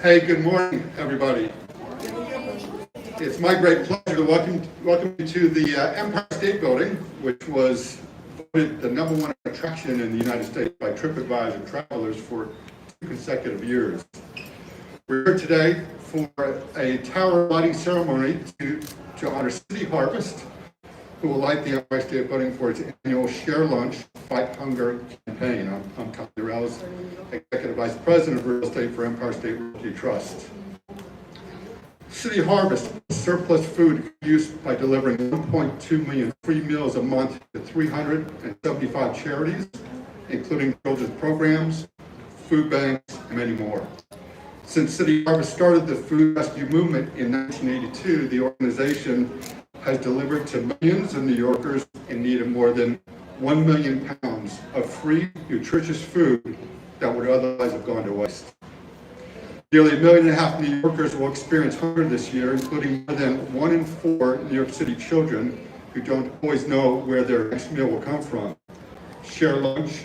Hey, good morning, everybody. It's my great pleasure to welcome you to the Empire State Building, which was voted the #1 attraction in the United States by TripAdvisor travelers for 2 consecutive years. We're here today for a tower lighting ceremony to honor City Harvest, who will light the Empire State Building for its annual Share Lunch, Fight Hunger campaign. I'm Tom Durrells, Executive Vice President of Real Estate for Empire State Realty Trust. City Harvest surplus food used by delivering 1.2 million free meals a month to 375 charities, including children's programs, food banks, and many more. Since City Harvest started the food rescue movement in 1982, the organization has delivered to millions of New Yorkers in need of more than 1 million pounds of free, nutritious food that would otherwise have gone to waste. Nearly 1.5 million New Yorkers will experience hunger this year, including more than 1 in 4 New York City children who don't always know where their next meal will come from. Share Lunch,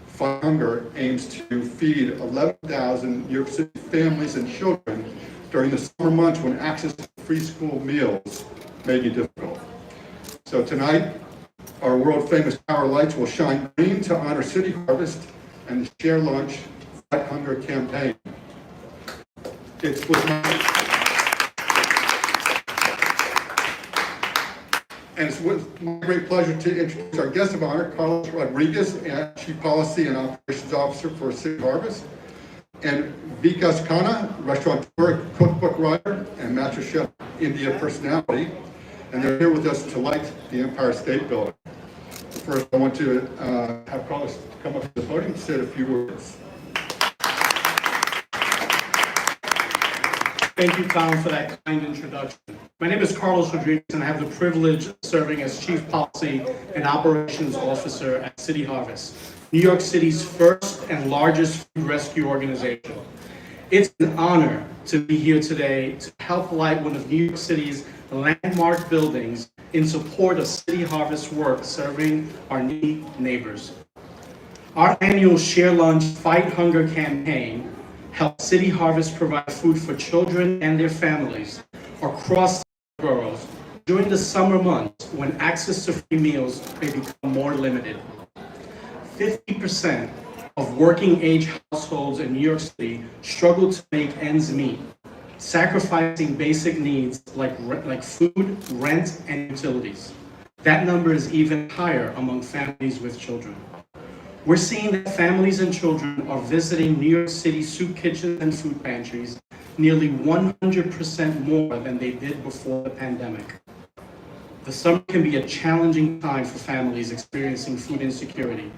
Fight Hunger aims to feed 11,000 New York City families and children during the summer months when access to free school meals may be difficult. So tonight, our world-famous tower lights will shine green to honor City Harvest and the Share Lunch, Fight Hunger campaign. It's with my great pleasure to introduce our guest of honor, Carlos Rodriguez, Chief Policy and Operations Officer for City Harvest, and Vikas Khanna, restaurateur, cookbook writer, and master chef India personality, and they're here with us to light the Empire State Building. First, I want to have Carlos come up to the podium and say a few words. Thank you, Tom, for that kind introduction. My name is Carlos Rodriguez, and I have the privilege of serving as Chief Policy and Operations Officer at City Harvest, New York City's first and largest food rescue organization. It's an honor to be here today to help light one of New York City's landmark buildings in support of City Harvest work serving our needy neighbors. Our annual Share Lunch, Fight Hunger campaign helps City Harvest provide food for children and their families across the boroughs during the summer months when access to free meals may become more limited. 50% of working-age households in New York City struggle to make ends meet, sacrificing basic needs like food, rent, and utilities. That number is even higher among families with children. We're seeing that families and children are visiting New York City soup kitchens and food pantries nearly 100% more than they did before the pandemic. The summer can be a challenging time for families experiencing food insecurity.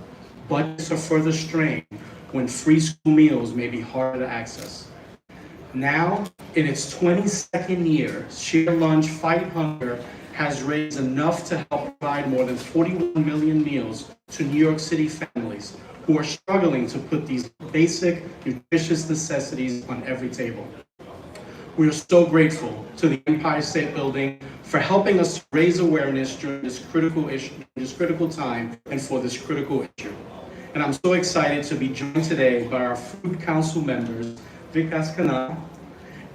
Budgets are further strained when free school meals may be harder to access. Now, in its 22nd year, Share Lunch, Fight Hunger has raised enough to help provide more than 41 million meals to New York City families who are struggling to put these basic, nutritious necessities on every table. We are so grateful to the Empire State Building for helping us to raise awareness during this critical time and for this critical issue. And I'm so excited to be joined today by our Food Council members, Vikas Khanna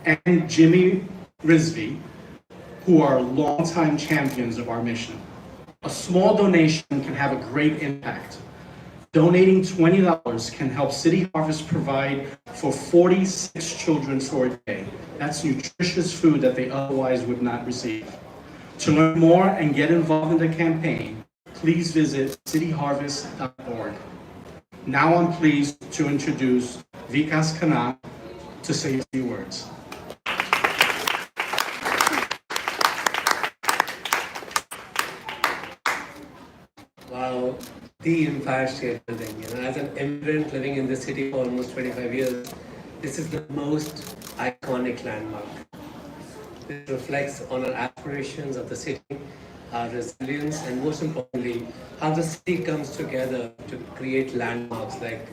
and Jimmy Rizvi, who are longtime champions of our mission. A small donation can have a great impact. Donating $20 can help City Harvest provide for 46 children for a day. That's nutritious food that they otherwise would not receive. To learn more and get involved in the campaign, please visit cityharvest.org. Now I'm pleased to introduce Vikas Khanna to say a few words. Wow, the Empire State Building. As an immigrant living in the city for almost 25 years, this is the most iconic landmark. It reflects on our aspirations of the city, our resilience, and most importantly, how the city comes together to create landmarks like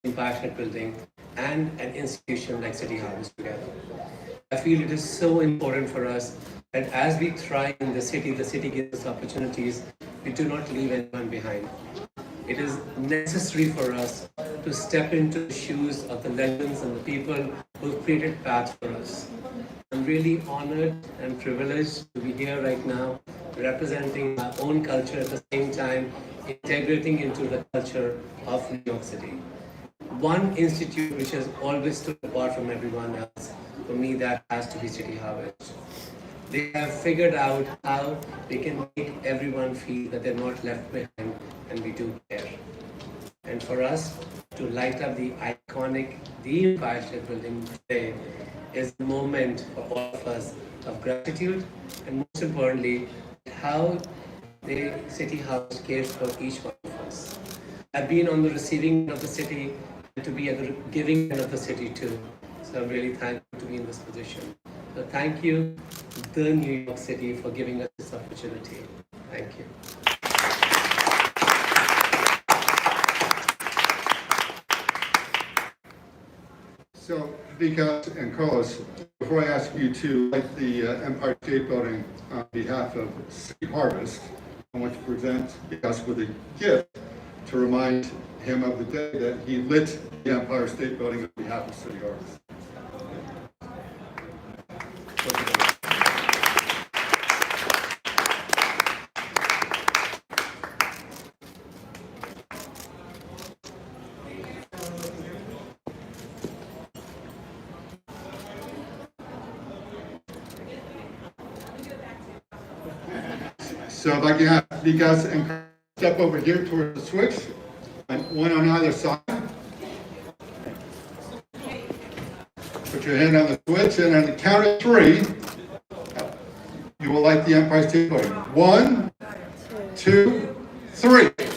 the Empire State Building and an institution like City Harvest together. I feel it is so important for us that as we thrive in the city gives us opportunities, we do not leave anyone behind. It is necessary for us to step into the shoes of the legends and the people who've created paths for us. I'm really honored and privileged to be here right now, representing our own culture at the same time, integrating into the culture of New York City. One institute which has always stood apart from everyone else, for me, that has to be City Harvest. They have figured out how they can make everyone feel that they're not left behind and we do care. And for us to light up the iconic, the Empire State Building today is a moment for all of us of gratitude and most importantly, how the City House cares for each one of us. I've been on the receiving end of the city and to be at the giving end of the city too. So I'm really thankful to be in this position. So thank you, the New York City, for giving us this opportunity. Thank you. So, Vikas and Carlos, before I ask you to light the Empire State Building on behalf of City Harvest, I want to present Vikas with a gift to remind him of the day that he lit the Empire State Building on behalf of City Harvest. So if I can have Vikas and Carlos step over here towards the switch, and one on either side. Put your hand on the switch, and on the count of 3, you will light the Empire State Building. 1, 2, 3.